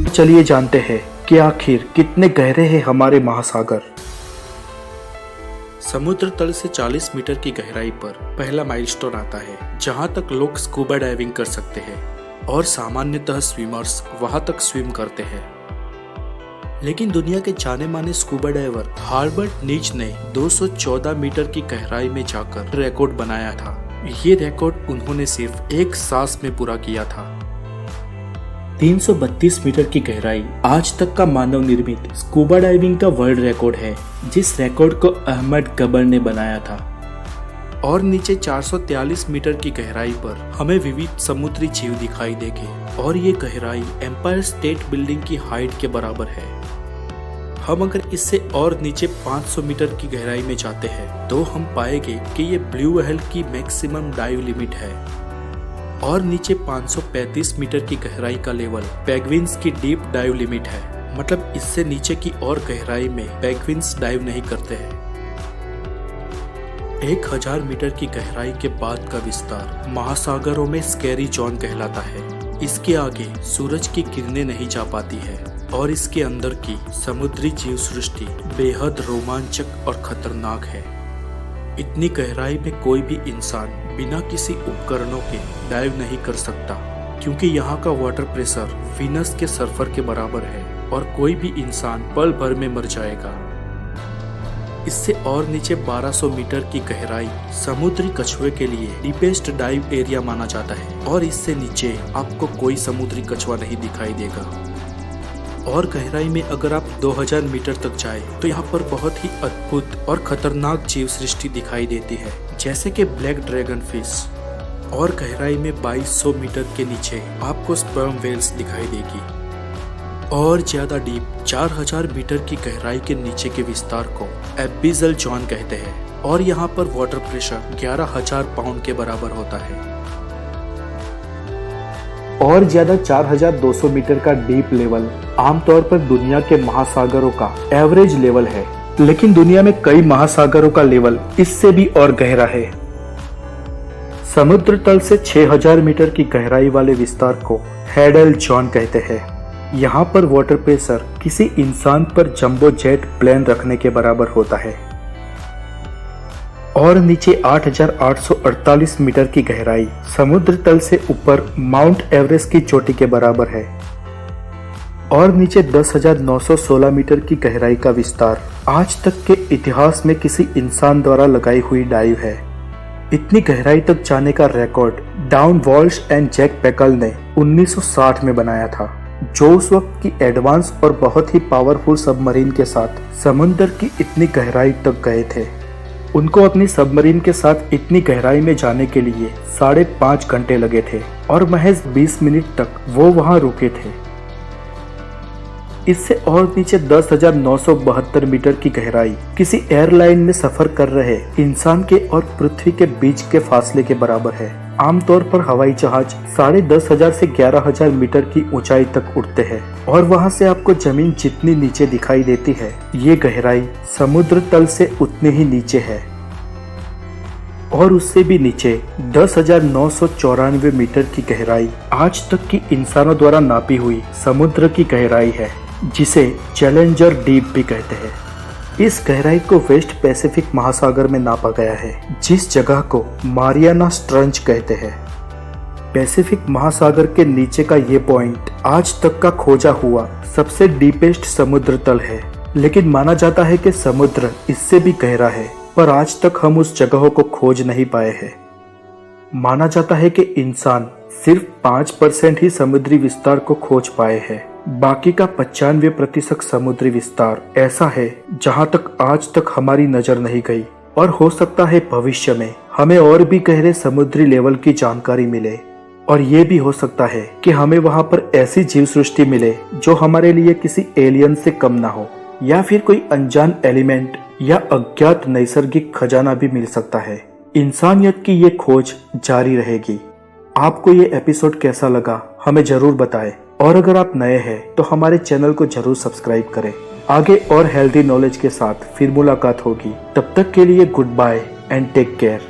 चलिए जानते हैं कि आखिर कितने गहरे हैं हमारे महासागर। समुद्र तल से 40 मीटर की गहराई पर पहला माइलस्टोन आता है, जहां तक लोग स्कूबा डाइविंग कर सकते हैं और सामान्यतः स्विमर्स वहां तक स्विम करते हैं। लेकिन दुनिया के जाने माने स्कूबा डाइवर हार्बर्ट नीच ने 214 मीटर की गहराई में जाकर रिकॉर्ड बनाया था। ये रिकॉर्ड उन्होंने सिर्फ एक सांस में पूरा किया था। 332 मीटर की गहराई आज तक का मानव निर्मित स्कूबा डाइविंग का वर्ल्ड रिकॉर्ड है, जिस रिकॉर्ड को अहमद गबर ने बनाया था। और नीचे 443 मीटर की गहराई पर हमें विविध समुद्री जीव दिखाई देंगे और ये गहराई एम्पायर स्टेट बिल्डिंग की हाइट के बराबर है। हम अगर इससे और नीचे 500 मीटर की गहराई में जाते हैं तो हम पाएंगे कि ये ब्लू व्हेल की मैक्सिमम डाइव लिमिट है। और नीचे 535 मीटर की गहराई का लेवल पेंगुइन्स की डीप डाइव लिमिट है, मतलब इससे नीचे की और गहराई में पेंगुइन्स डाइव नहीं करते हैं। 1000 मीटर की गहराई के बाद का विस्तार महासागरों में स्कैरी जोन कहलाता है। इसके आगे सूरज की किरणें नहीं जा पाती है और इसके अंदर की समुद्री जीव सृष्टि बेहद रोमांचक और खतरनाक है। इतनी गहराई में कोई भी इंसान बिना किसी उपकरणों के डाइव नहीं कर सकता, क्योंकि यहाँ का वाटर प्रेशर वीनस के सल्फर के बराबर है और कोई भी इंसान पल भर में मर जाएगा। इससे और नीचे 1200 मीटर की गहराई समुद्री कछुए के लिए डीपेस्ट डाइव एरिया माना जाता है और इससे नीचे आपको कोई समुद्री कछुआ नहीं दिखाई देगा। और गहराई में अगर आप 2000 मीटर तक जाए तो यहाँ पर बहुत ही अद्भुत और खतरनाक जीव सृष्टि दिखाई देती है, जैसे कि ब्लैक ड्रैगन फिश। और गहराई में 2200 मीटर के नीचे आपको स्पर्म वेल्स दिखाई देगी। और ज्यादा डीप 4000 मीटर की गहराई के नीचे के विस्तार को एबिसल जोन कहते हैं और यहाँ पर वाटर प्रेशर 11000 पाउंड के बराबर होता है। और ज्यादा 4200 मीटर का डीप लेवल आमतौर पर दुनिया के महासागरों का एवरेज लेवल है, लेकिन दुनिया में कई महासागरों का लेवल इससे भी और गहरा है। समुद्र तल से 6000 मीटर की गहराई वाले विस्तार को हेडल जोन कहते हैं। यहाँ पर वाटर प्रेशर किसी इंसान पर जंबो जेट प्लेन रखने के बराबर होता है। और नीचे 8848 मीटर की गहराई समुद्र तल से ऊपर माउंट एवरेस्ट की चोटी के बराबर है। और नीचे 10,916 मीटर की गहराई का विस्तार आज तक के इतिहास में किसी इंसान द्वारा लगाई हुई डाइव है। इतनी गहराई तक जाने का record Don Walsh and Jacques Piccard ने 1960 में बनाया था, जो उस वक्त की एडवांस और बहुत ही पावरफुल सबमरीन के साथ समुद्र की इतनी गहराई तक गए थे। उनको अपनी सबमरीन के साथ इतनी गहराई में जाने के लिए 5.5 घंटे लगे थे और महज 20 मिनट तक वो वहां रुके थे। इससे और नीचे 10,972 मीटर की गहराई किसी एयरलाइन में सफर कर रहे इंसान के और पृथ्वी के बीच के फासले के बराबर है। आमतौर पर हवाई जहाज 10,500 से 11,000 मीटर की ऊंचाई तक उड़ते हैं और वहां से आपको जमीन जितनी नीचे दिखाई देती है, ये गहराई समुद्र तल से उतनी ही नीचे है। और उससे भी नीचे 10,994 मीटर की गहराई आज तक की इंसानों द्वारा नापी हुई समुद्र की गहराई है, जिसे चैलेंजर डीप भी कहते हैं। इस गहराई को वेस्ट पैसिफिक महासागर में नापा गया है, जिस जगह को मारियाना ट्रंच कहते हैं। पैसिफिक महासागर के नीचे का ये पॉइंट आज तक का खोजा हुआ सबसे डीपेस्ट समुद्र तल है, लेकिन माना जाता है कि समुद्र इससे भी गहरा है, पर आज तक हम उस जगहों को खोज नहीं पाए हैं। माना जाता है कि इंसान सिर्फ 5% ही समुद्री विस्तार को खोज पाए हैं। बाकी का 95% समुद्री विस्तार ऐसा है जहां तक आज तक हमारी नजर नहीं गई, और हो सकता है भविष्य में हमें और भी गहरे समुद्री लेवल की जानकारी मिले। और ये भी हो सकता है कि हमें वहां पर ऐसी जीव सृष्टि मिले जो हमारे लिए किसी एलियन से कम ना हो, या फिर कोई अनजान एलिमेंट या अज्ञात नैसर्गिक खजाना भी मिल सकता है। इंसानियत की ये खोज जारी रहेगी। आपको ये एपिसोड कैसा लगा हमें जरूर बताएं, और अगर आप नए हैं तो हमारे चैनल को जरूर सब्सक्राइब करें। आगे और हेल्दी नॉलेज के साथ फिर मुलाकात होगी। तब तक के लिए goodbye and take care.